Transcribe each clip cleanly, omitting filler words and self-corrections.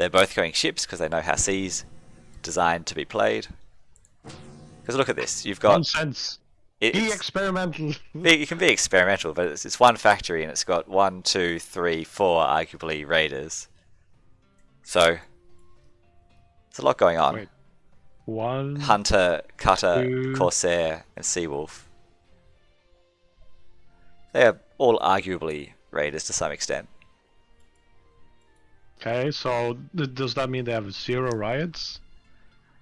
they're both going ships because they know how sea's designed to be played. Because look at this, you've got Nonsense. Be experimental. it can be experimental, but it's one factory and it's got 1, 2, 3, 4 arguably raiders. So there's a lot going on. Wait. 1, Hunter, Cutter, 2. Corsair, and Seawolf. They're all arguably raiders to some extent. Okay, so does that mean they have 0 riots?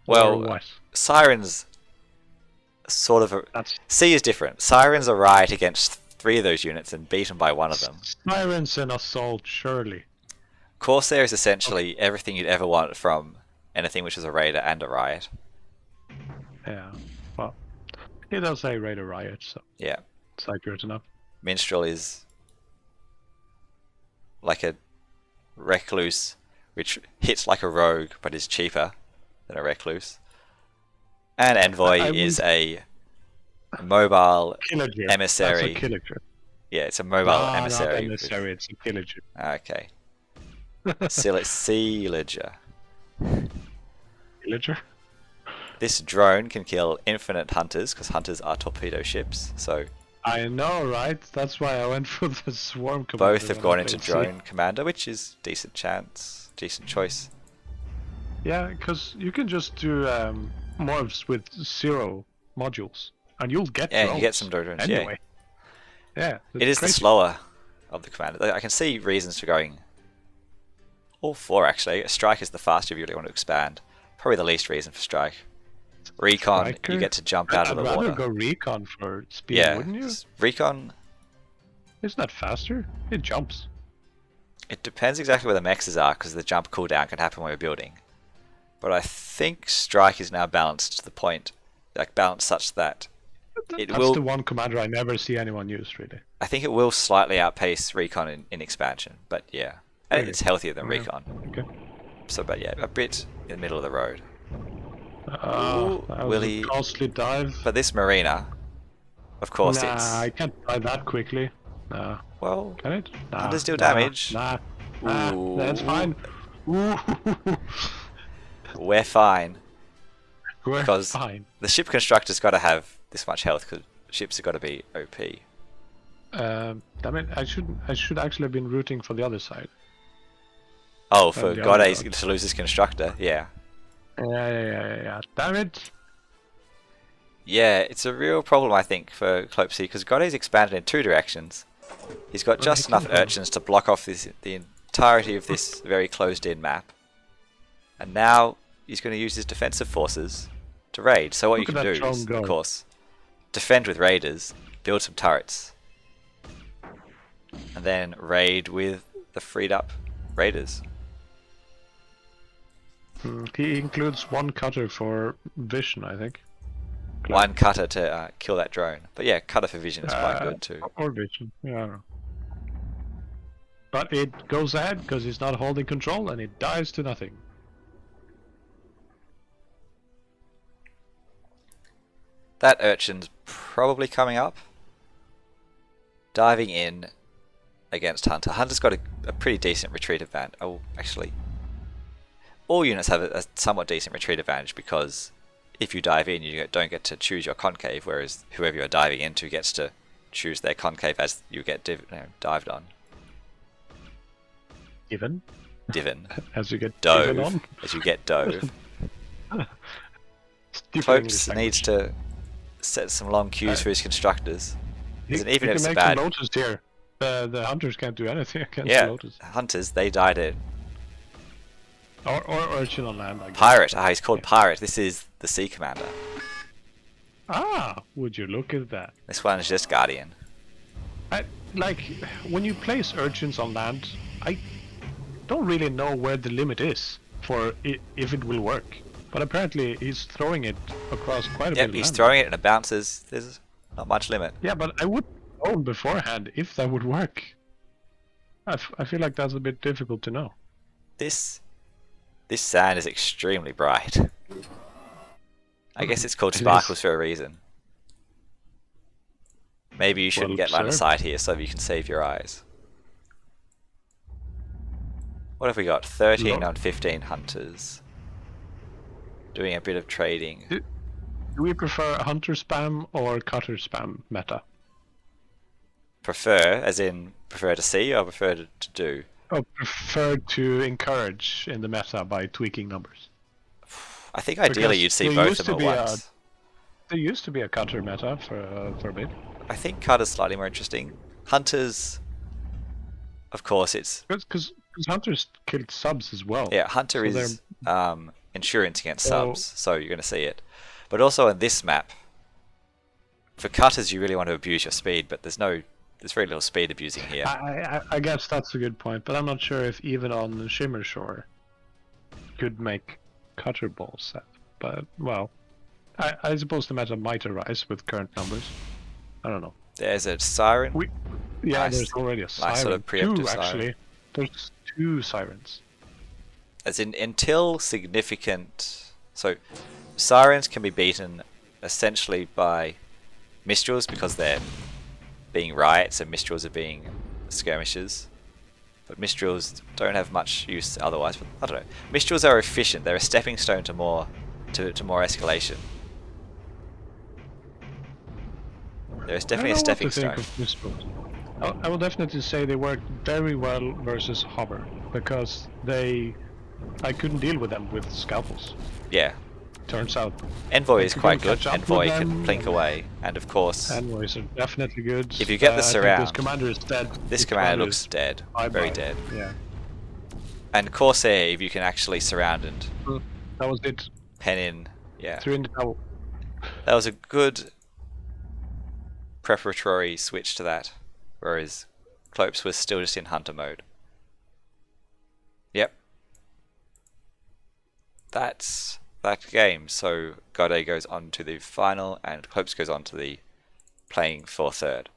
Well, or what? Sirens sort of... C is different. Sirens are riot against 3 of those units and beaten by 1 of them. Sirens and assault, surely. Corsair is essentially everything you'd ever want from anything which is a raider and a riot. Yeah, well, it does say raid a riot, so yeah, it's accurate enough. Minstrel is like a recluse, which hits like a rogue but is cheaper than a recluse. And Envoy is a mobile Killager. emissary. That's a Killager. Yeah, it's a mobile emissary. Not emissary, it's a Killager. Okay. Sealager. Killager? This drone can kill infinite hunters, because hunters are torpedo ships, so... I know, right? That's why I went for the swarm commander. Both have gone into drone commander, which is decent choice. Yeah, because you can just do morphs with 0 modules, and you'll get drones. Yeah, you get some drones, anyway. Yeah. It is the slower of the commander. I can see reasons for going all 4 actually. Strike is the faster if you really want to expand. Probably the least reason for strike. Recon, Striker? You get to jump out of the water. I'd rather go recon for speed, wouldn't you? Recon... Isn't that faster? It jumps. It depends exactly where the mexes are, because the jump cooldown can happen when you're building. But I think strike is now balanced to the point, like balanced such that That's the one commander I never see anyone use, really. I think it will slightly outpace recon in expansion, but yeah. Really? It's healthier than recon. Okay. So, but yeah, a bit in the middle of the road. That was a costly dive. But this marina, of course, it's... I can't dive that quickly. Nah. Well, can it? Does deal damage. That's fine. We're fine. Because fine. The ship constructor's got to have this much health, because ships have got to be OP. Damn it! I should actually have been rooting for the other side. Oh, for Godde to lose his constructor, yeah. Yeah. Damn it! Yeah, it's a real problem, I think, for Clopsy, because Godde's expanded in 2 directions. He's got just enough urchins to block off the entirety of this very closed-in map. And now he's going to use his defensive forces to raid. So what you can do is, of course, defend with raiders, build some turrets, and then raid with the freed-up raiders. He includes 1 cutter for vision, I think. 1 cutter to kill that drone. But yeah, cutter for vision is quite good too. Or vision, yeah, I don't know. But it goes ahead because he's not holding control and it dies to nothing. That urchin's probably coming up. Diving in against Hunter. Hunter's got a pretty decent retreat advantage. Oh, actually, all units have a somewhat decent retreat advantage, because if you dive in, you don't get to choose your concave, whereas whoever you're diving into gets to choose their concave as you get dived on. Divin? As you get dove on? As you get dove. Clopes needs to set some long queues for his constructors. Even if it's bad. Lotus here. The hunters can't do anything against the Lotus. Hunters, they died it. Or urchin on land, I guess. Pirate, he's called Pirate. This is the Sea Commander. Would you look at that. This one is just Guardian. Like, when you place urchins on land, I don't really know where the limit is for if it will work. But apparently he's throwing it across quite a bit of land. He's throwing it and it bounces. There's not much limit. Yeah, but I would know beforehand if that would work. I feel like that's a bit difficult to know. This sand is extremely bright. I guess it's called sparkles for a reason. Maybe you shouldn't get line of sight here so you can save your eyes. What have we got? 13 Low. on 15 hunters. Doing a bit of trading. Do we prefer hunter spam or cutter spam meta? Prefer, as in prefer to see or prefer to do? Or prefer to encourage in the meta by tweaking numbers? I think ideally Because you'd see there both used of them to at be once. There used to be a cutter meta for a bit. I think Cutter's slightly more interesting. Hunters, of course, it's... Because hunters killed subs as well. Yeah, Hunter So is insurance against So- subs, so you're going to see it. But also on this map, for Cutters you really want to abuse your speed, but there's very little speed abusing here. I guess that's a good point, but I'm not sure if even on the Shimmer Shore could make cutter balls set. But, well, I suppose the meta might arise with current numbers. I don't know. There's a Siren. Yeah, Nice- there's already a nice siren. sort of preemptive Two, siren. actually. There's 2 sirens. As in, until significant... So, Sirens can be beaten essentially by Mistrals because they're being riots and Mistrals are being skirmishes. But Mistrals don't have much use otherwise. But I don't know. Mistrals are efficient. They're a stepping stone to more escalation. There's definitely a stepping stone. I will definitely say they work very well versus Hover because I couldn't deal with them with scalpels. Yeah. Turns out Envoy If is you quite can good. catch up Envoy with can them, blink and- away. And of course, envoys are definitely good. If you get the I think surround, this commander is dead. this commander looks dead. bye-bye. Very dead. Yeah, And Corsair, if you can actually surround and that was it. pen in. Yeah. 3 in the towel. That was a good preparatory switch to that. Whereas Clopes was still just in hunter mode. Yep. That's that game. So Godde goes on to the final and Clopes goes on to the playing for third.